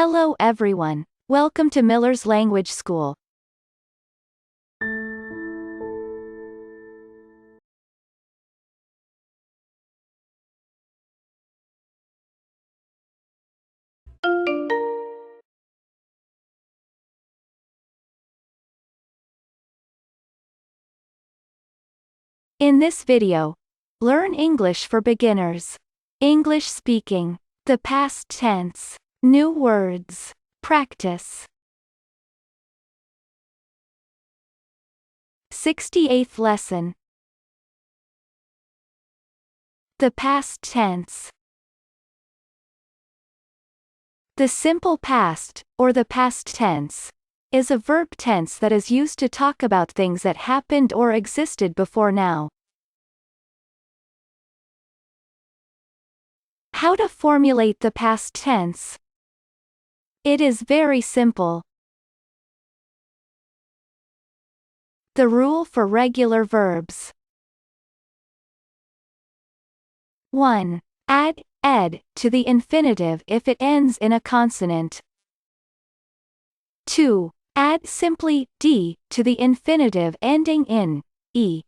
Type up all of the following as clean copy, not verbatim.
Hello everyone. Welcome to Miller's Language School. In this video, learn English for beginners. English speaking, the past tense, new words, practice. 68th lesson. The past tense. The simple past, or the past tense, is a verb tense that is used to talk about things that happened or existed before now. How to formulate the past tense? It is very simple. The rule for regular verbs. 1. Add ed to the infinitive if it ends in a consonant. 2. Add simply d to the infinitive ending in e.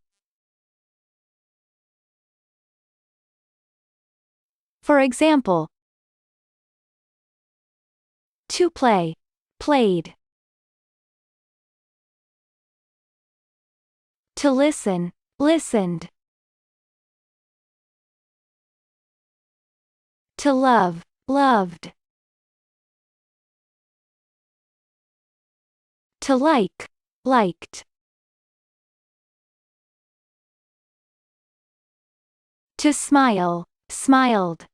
For example, to play, played. To listen, listened. To love, loved. To like, liked. To smile, smiled.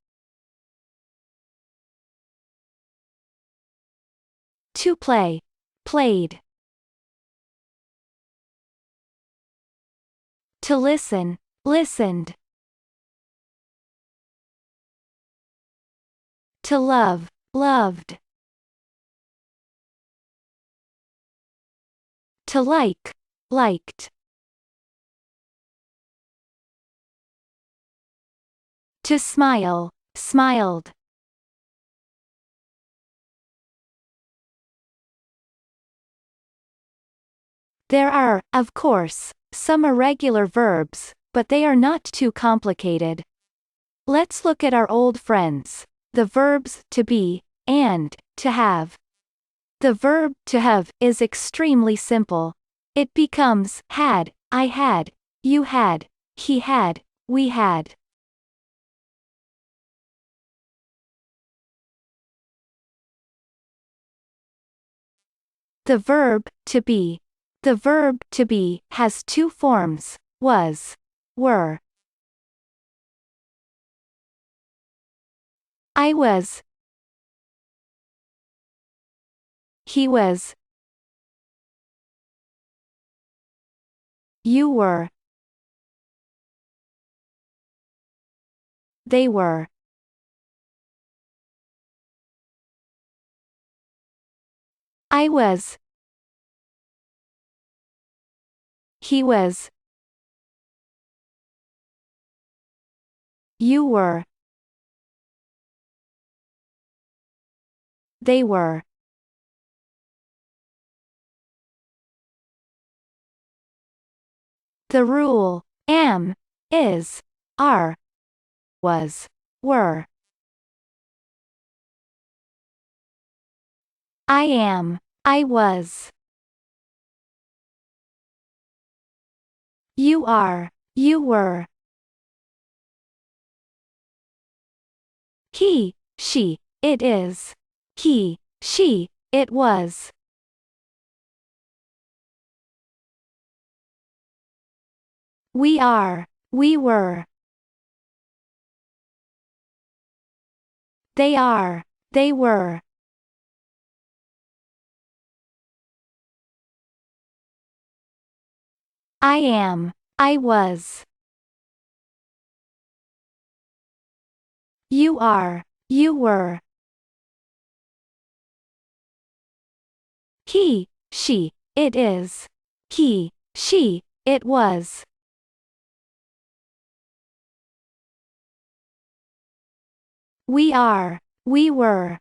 To play, played. To listen, listened. To love, loved. To like, liked. To smile, smiled. There are, of course, some irregular verbs, but they are not too complicated. Let's look at our old friends, the verbs to be and to have. The verb to have is extremely simple. It becomes had, I had, you had, he had, we had. The verb to be. The verb to be has two forms, was, were. I was. He was. You were. They were. I was. He was. You were. They were. The rule, am, is, are, was, were. I am, I was. You are, you were. He, she, it is. He, she, it was. We are, we were. They are, they were. I am, I was. You are, you were. He, she, it is. He, she, it was. We are, we were.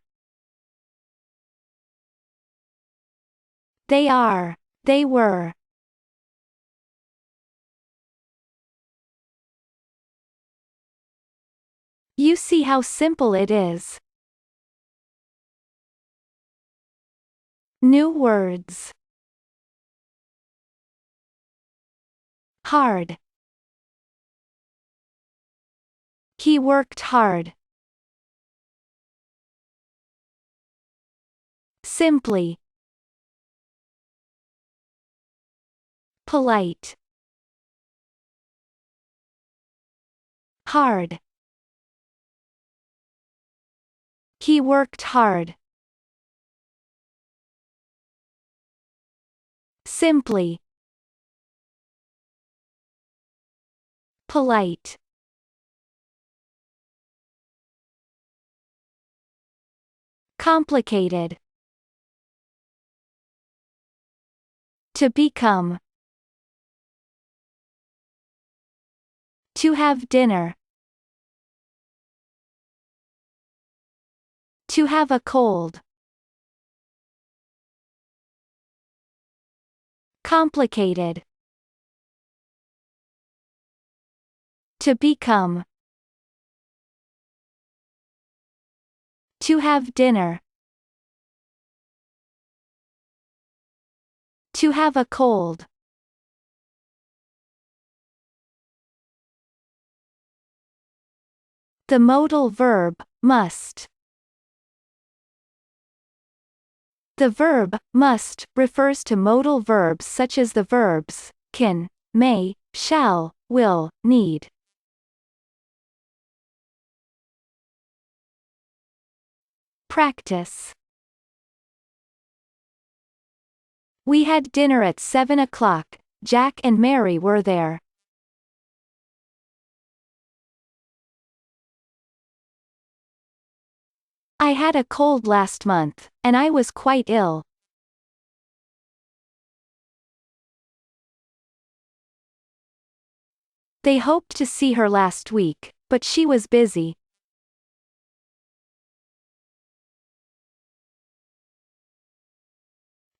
They are. They were. You see how simple it is. New words. Hard. He worked hard. Simply. Polite. Hard. He worked hard. Simply. Polite. Complicated. To become. To have dinner. To have a cold. Complicated. To become. To have dinner. To have a cold. The modal verb, must. The verb, must, refers to modal verbs such as the verbs, can, may, shall, will, need. Practice. We had dinner at 7 o'clock. Jack and Mary were there. I had a cold last month, and I was quite ill. They hoped to see her last week, but she was busy.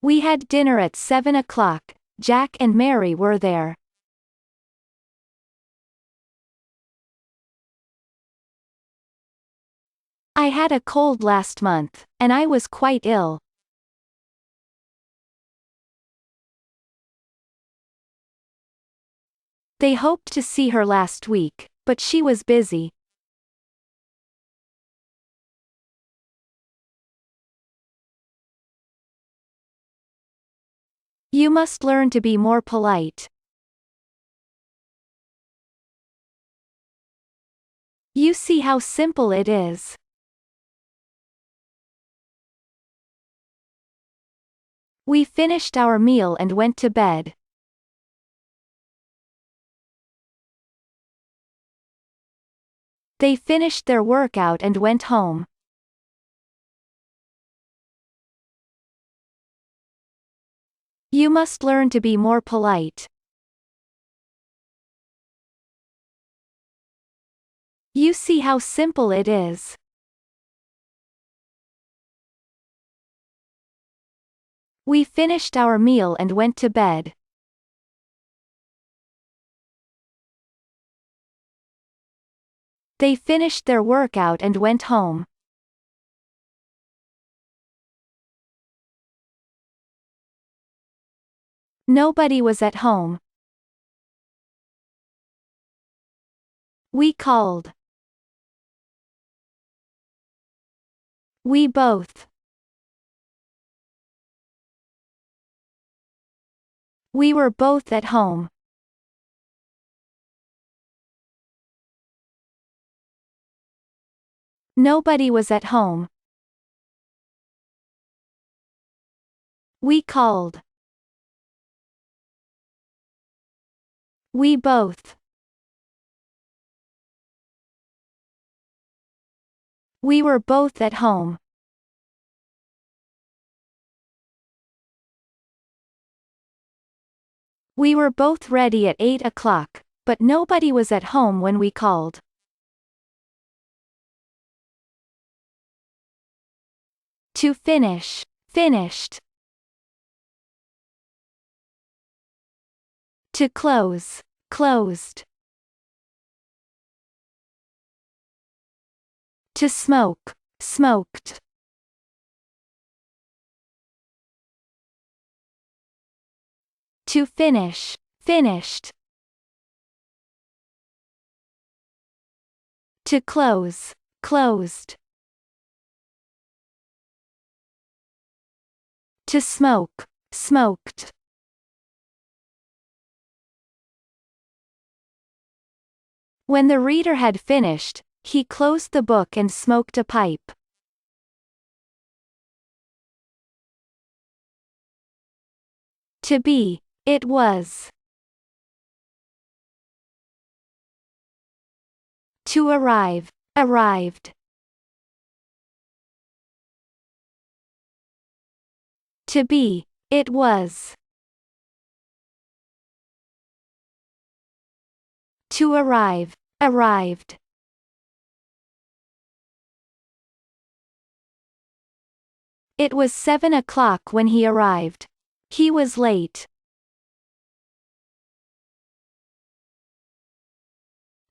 We had dinner at 7 o'clock. Jack and Mary were there. I had a cold last month, and I was quite ill. They hoped to see her last week, but she was busy. You must learn to be more polite. You see how simple it is. We finished our meal and went to bed. They finished their workout and went home. You must learn to be more polite. You see how simple it is. We finished our meal and went to bed. They finished their workout and went home. Nobody was at home. We called. We both. We were both at home. Nobody was at home. We called. We both. We were both at home. We were both ready at 8 o'clock, but nobody was at home when we called. To finish. Finished. To close, closed. To smoke, smoked. To finish, finished. To close, closed. To smoke, smoked. When the reader had finished, he closed the book and smoked a pipe. To be, it was. To arrive, arrived. To be, it was. To arrive, arrived. It was 7 o'clock when he arrived. He was late.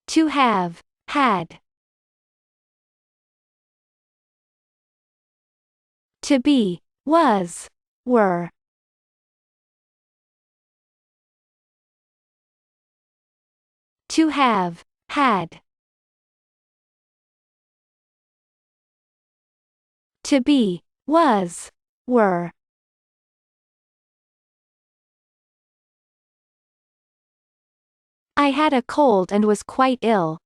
To have, had. To be, was, were. To have, had. To be, was, were. I had a cold and was quite ill.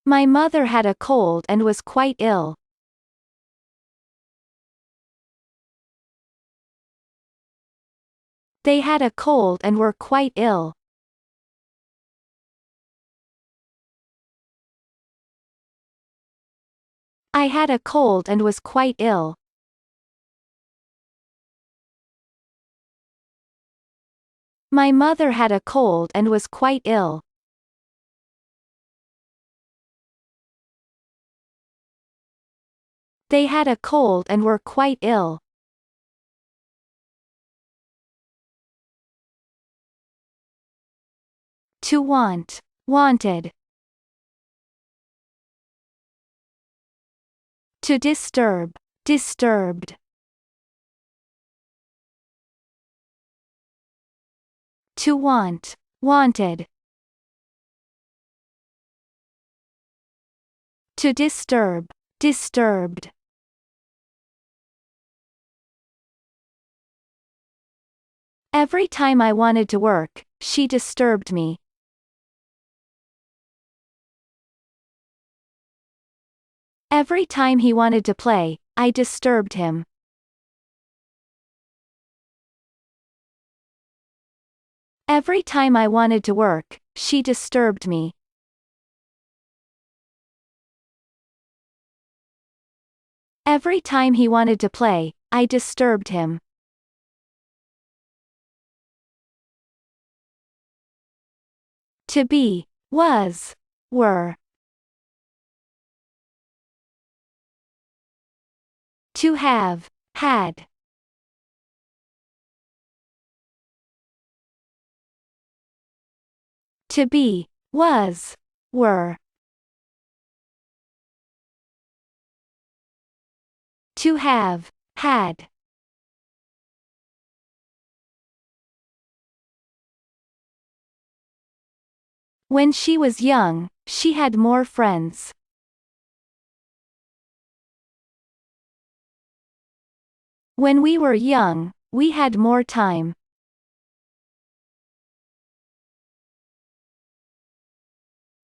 My mother had a cold and was quite ill. They had a cold and were quite ill. I had a cold and was quite ill. My mother had a cold and was quite ill. They had a cold and were quite ill. To want, wanted. To disturb, disturbed. To want, wanted. To disturb, disturbed. Every time I wanted to work, she disturbed me. Every time he wanted to play, I disturbed him. Every time I wanted to work, she disturbed me. Every time he wanted to play, I disturbed him. To be, was, were. To have, had. To be, was, were. To have, had. When she was young, she had more friends. When we were young, we had more time.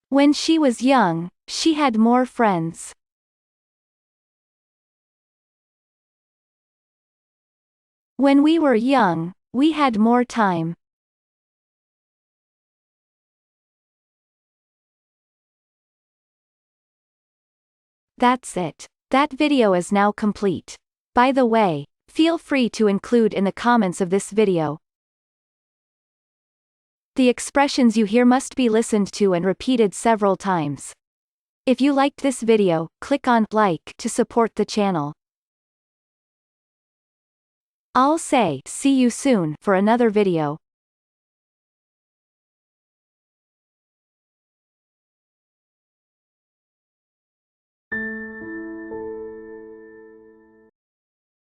When she was young, she had more friends. When we were young, we had more time. That's it. That video is now complete. By the way, feel free to include in the comments of this video. The expressions you hear must be listened to and repeated several times. If you liked this video, click on like to support the channel. I'll say see you soon for another video.